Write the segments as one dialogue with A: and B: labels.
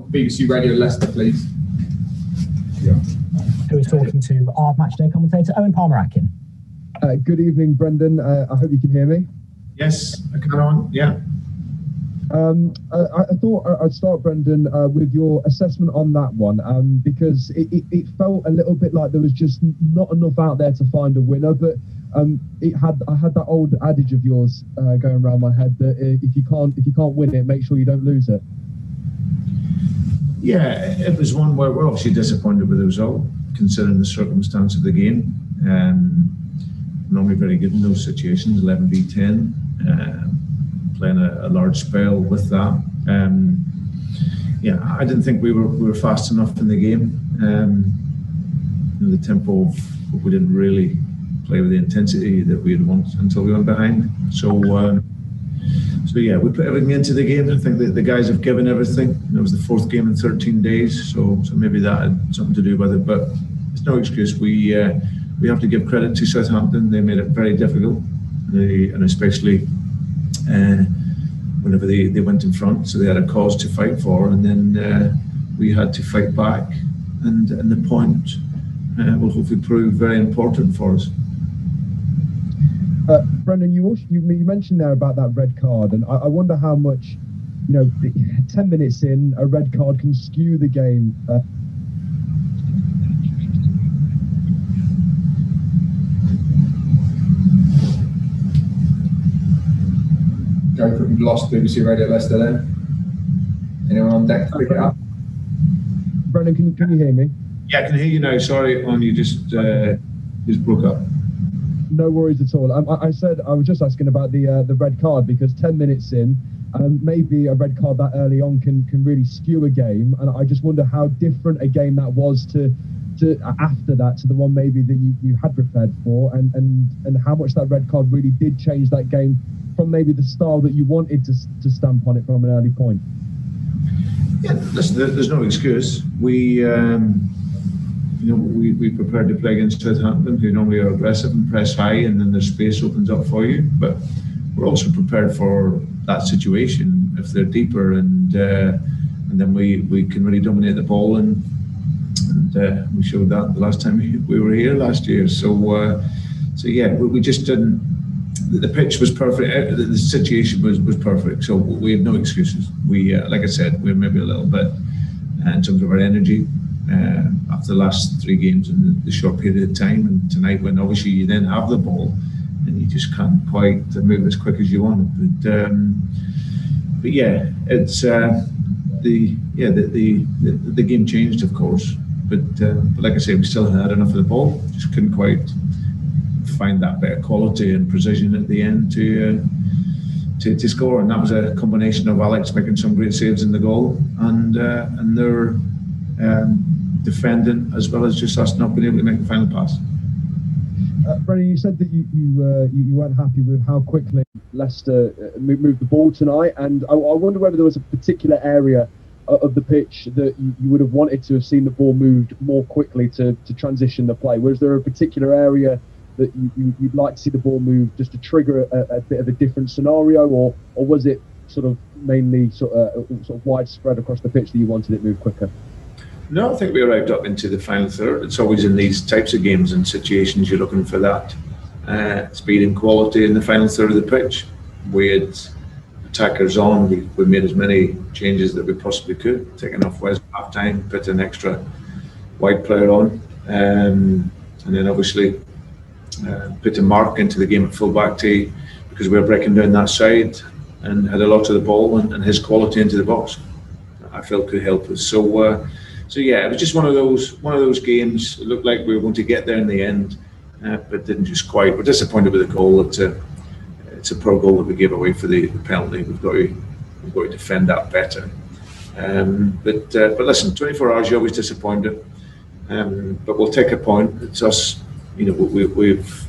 A: BBC Radio Leicester, please.
B: Yeah. Who is talking to our matchday commentator, Owen Palmer-Akin.
C: Good evening, Brendan. I hope you can hear me.
A: Yes, I can on. Yeah.
C: I thought I'd start, Brendan, with your assessment on that one, because it felt a little bit like there was just not enough out there to find a winner. But I had that old adage of yours going around my head that if you can't win it, make sure you don't lose it.
D: Yeah, it was one where we're obviously disappointed with the result, considering the circumstance of the game. Normally very good in those situations, 11v10, playing a large spell with that. I didn't think we were fast enough in the game. The tempo, we didn't really play with the intensity that we'd want until we went behind. So we put everything into the game. I think the guys have given everything. It was the fourth game in 13 days, so maybe that had something to do with it. But it's no excuse. We have to give credit to Southampton. They made it very difficult, and especially whenever they went in front. So they had a cause to fight for, and then we had to fight back. And the point will hopefully prove very important for us.
C: Brendan, you mentioned there about that red card, and I wonder how much, 10 minutes in, a red card can skew the game.
A: We've lost BBC Radio Leicester then. Anyone on deck to pick it up?
C: Brendan, can you hear me?
D: Yeah, I can hear you now. Sorry, you just broke up.
C: No worries at all. I was just asking about the red card, because 10 minutes in, maybe a red card that early on can really skew a game, and I just wonder how different a game that was to after that, to the one maybe that you had prepared for, and how much that red card really did change that game from maybe the style that you wanted to stamp on it from an early point.
D: Yeah, listen, there's no excuse. We prepared to play against Southampton, who normally are aggressive and press high, and then their space opens up for you. But we're also prepared for that situation if they're deeper, and then we can really dominate the ball, and we showed that the last time we were here last year. So we just didn't. The pitch was perfect. The situation was perfect. So we have no excuses. We, like I said, we're maybe a little bit in terms of our energy. After the last three games in the short period of time, and tonight, when obviously you then have the ball and you just can't quite move as quick as you want. But yeah, it's the game changed, of course. But like I say, we still had enough of the ball, just couldn't quite find that bit of quality and precision at the end to score. And that was a combination of Alex making some great saves in the goal, and their defending, as well as just us not being able to make the final pass.
C: Brendan, you said that you weren't happy with how quickly Leicester moved the ball tonight, and I wonder whether there was a particular area of the pitch that you would have wanted to have seen the ball moved more quickly to transition the play. Was there a particular area that you'd like to see the ball move just to trigger a bit of a different scenario, or was it sort of mainly sort of widespread across the pitch that you wanted it moved quicker?
D: No, I think we arrived up into the final third. It's always in these types of games and situations you're looking for that speed and quality in the final third of the pitch. We had attackers on. We made as many changes that we possibly could, taking off Wes half time, put an extra wide player on, and then obviously put a Mark into the game at full back tee, because we were breaking down that side and had a lot of the ball, and his quality into the box I felt could help us. So yeah, it was just one of those games. It looked like we were going to get there in the end, but didn't just quite. We're disappointed with the goal. It's a poor goal that we gave away for the penalty. We've got to defend that better. But listen, 24 hours you're always disappointed, but we'll take a point. It's us. We've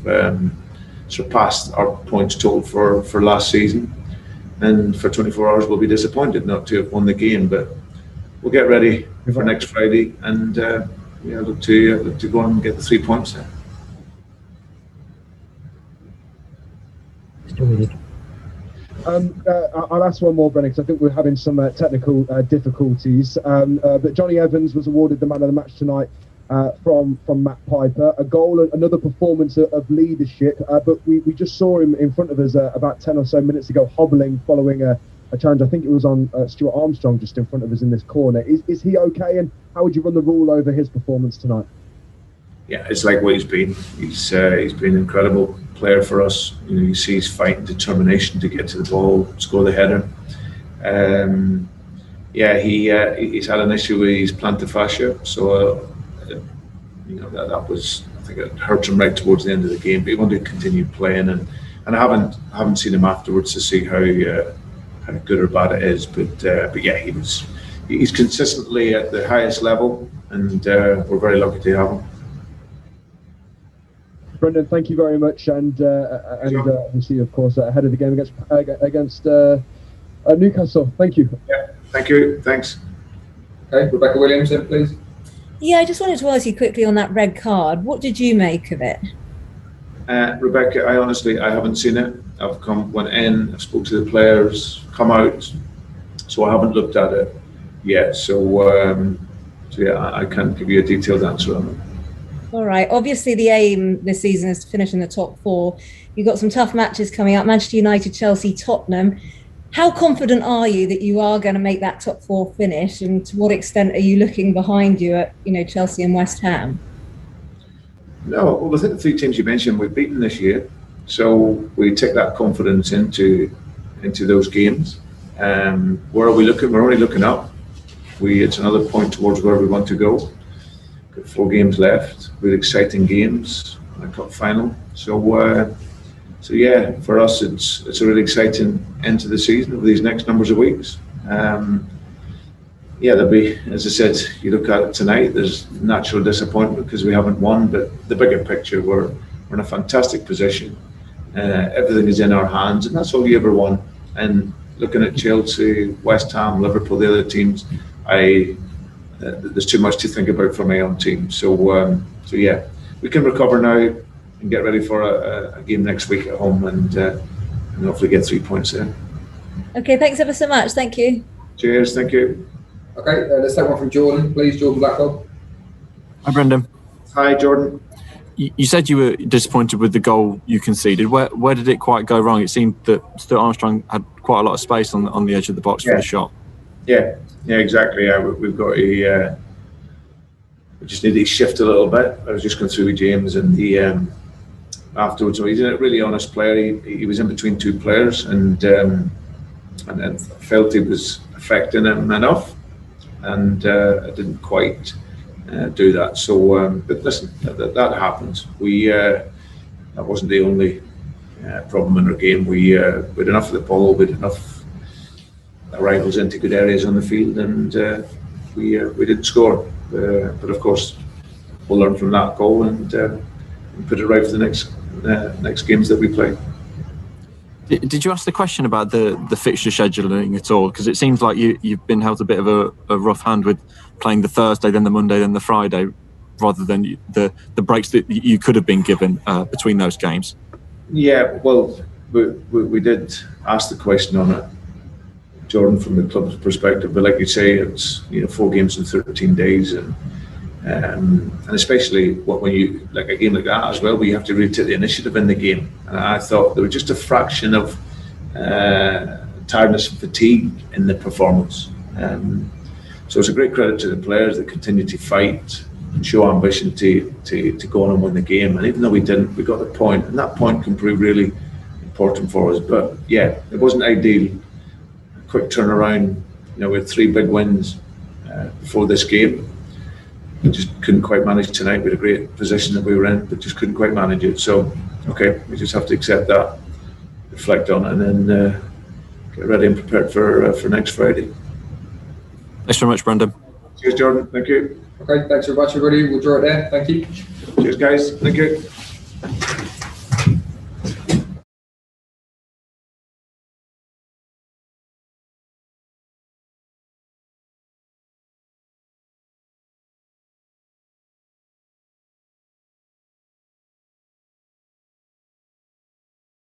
D: surpassed our points total for last season, and for 24 hours we'll be disappointed not to have won the game. But we'll get ready for next Friday, and look to go and get the 3 points there.
C: I'll ask one more, Brendan, because I think we're having some technical difficulties. But Johnny Evans was awarded the man of the match tonight from Matt Piper. A goal, another performance of leadership. But we just saw him in front of us about 10 or so minutes ago, hobbling following a challenge. I think it was on Stuart Armstrong just in front of us in this corner. Is he okay? And how would you run the rule over his performance tonight?
D: Yeah, it's like what he's been. He's been an incredible player for us. You see his fight and determination to get to the ball, score the header. He's had an issue with his plantar fascia, so that was, I think it hurt him right towards the end of the game. But he wanted to continue playing, and I haven't seen him afterwards to see how good or bad it is. But yeah, he's consistently at the highest level, and we're very lucky to have him.
C: Brendan, thank you very much, and we'll see you, of course, ahead of the game against Newcastle. Thank you.
D: Yeah, thank you. Thanks.
A: Okay, Rebecca Williamson, please.
E: Yeah, I just wanted to ask you quickly on that red card. What did you make of it?
D: Rebecca, I honestly haven't seen it. Went in, I spoke to the players, come out, so I haven't looked at it yet. So yeah, I can't give you a detailed answer on it.
E: All right. Obviously, the aim this season is to finish in the top four. You've got some tough matches coming up: Manchester United, Chelsea, Tottenham. How confident are you that you are going to make that top four finish, and to what extent are you looking behind you at Chelsea and West Ham?
D: No, well, I think the three teams you mentioned we've beaten this year, so we take that confidence into those games. Where are we looking? We're only looking up. It's another point towards where we want to go. Got 4 games left, really exciting games, a cup final. So yeah, for us it's a really exciting end to the season over these next numbers of weeks. There'll be, as I said, you look at it tonight, there's natural disappointment because we haven't won, but the bigger picture, we're in a fantastic position. Everything is in our hands, and that's all you ever want. And looking at Chelsea, West Ham, Liverpool, the other teams, there's too much to think about for my own team. So yeah, we can recover now and get ready for a game next week at home, and hopefully get 3 points there.
E: Okay, thanks ever so much. Thank you.
D: Cheers, thank you.
A: Okay, let's take one from Jordan, please. Jordan Blackwell.
F: Hi, Brendan.
D: Hi, Jordan.
F: You said you were disappointed with the goal you conceded. Where did it quite go wrong? It seemed that Stuart Armstrong had quite a lot of space on the edge of the box for the shot. Yeah, exactly. Yeah, we've got we just need to shift a little bit. I was just going through with James, and afterwards, he's a really honest player. He was in between 2 players, and felt he was affecting him enough, and I didn't quite do that. So, but listen, that happens. That wasn't the only problem in our game. We had enough of the ball, we had enough arrivals into good areas on the field, and we didn't score. But of course, we'll learn from that goal and put it right for the next games that we play. Did you ask the question about the fixture scheduling at all? Because it seems like you've been held a bit of a rough hand with playing the Thursday, then the Monday, then the Friday, rather than the breaks that you could have been given between those games. Yeah, well, we did ask the question on it, Jordan, from the club's perspective. But like you say, it's 4 games in 13 days, and especially when you like a game like that as well, where you have to really take the initiative in the game. And I thought there was just a fraction of tiredness and fatigue in the performance. So it's a great credit to the players that continue to fight and show ambition to go on and win the game. And even though we didn't, we got the point, and that point can prove really important for us. But yeah, it wasn't ideal. Quick turnaround. We had 3 big wins before this game. We just couldn't quite manage tonight. We had a great position that we were in, but just couldn't quite manage it. So, okay, we just have to accept that, reflect on it, and then get ready and prepared for next Friday. Thanks very much, Brendan.
D: Cheers, Jordan. Thank you.
A: Okay, thanks very much, everybody. We'll draw it there. Thank you.
D: Cheers, guys. Thank you.